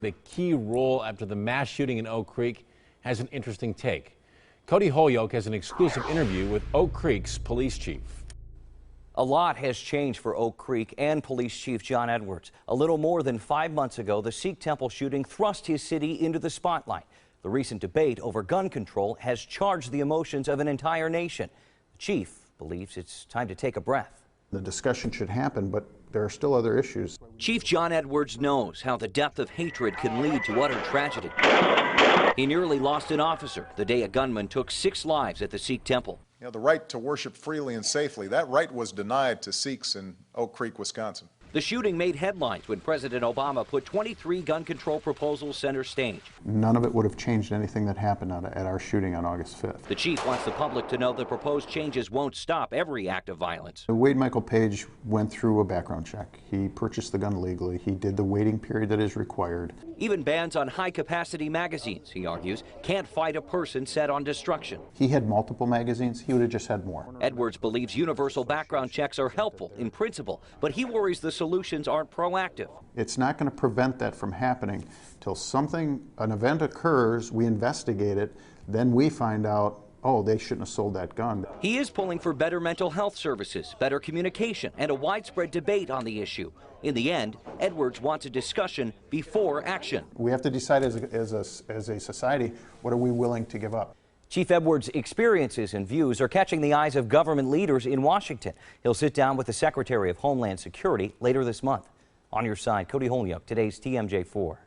The key role after the mass shooting in Oak Creek has an interesting take. Cody Holyoke has an exclusive interview with Oak Creek's police chief. A lot has changed for Oak Creek and Police Chief John Edwards. A little more than 5 months ago, the Sikh temple shooting thrust his city into the spotlight. The recent debate over gun control has charged the emotions of an entire nation. The chief believes it's time to take a breath. The discussion should happen, but there are still other issues. Chief John Edwards knows how the depth of hatred can lead to utter tragedy. He nearly lost an officer the day a gunman took 6 lives at the Sikh temple. You know, the right to worship freely and safely, that right was denied to Sikhs in Oak Creek, Wisconsin. The shooting made headlines when President Obama put 23 gun control proposals center stage. None of it would have changed anything that happened at our shooting on August 5th. The chief wants the public to know the proposed changes won't stop every act of violence. Wade Michael Page went through a background check. He purchased the gun legally. He did the waiting period that is required. Even bans on high-capacity magazines, he argues, can't fight a person set on destruction. He had multiple magazines. He would have just had more. Edwards believes universal background checks are helpful in principle, but he worries the solutions aren't proactive. It's not going to prevent that from happening till an event occurs, we investigate it, then we find out, oh, they shouldn't have sold that gun. He is pulling for better mental health services, better communication, and a widespread debate on the issue. In the end, Edwards wants a discussion before action. We have to decide as a society, what are we willing to give up? Chief Edwards' experiences and views are catching the eyes of government leaders in Washington. He'll sit down with the Secretary of Homeland Security later this month. On your side, Cody Holyoke, today's TMJ4.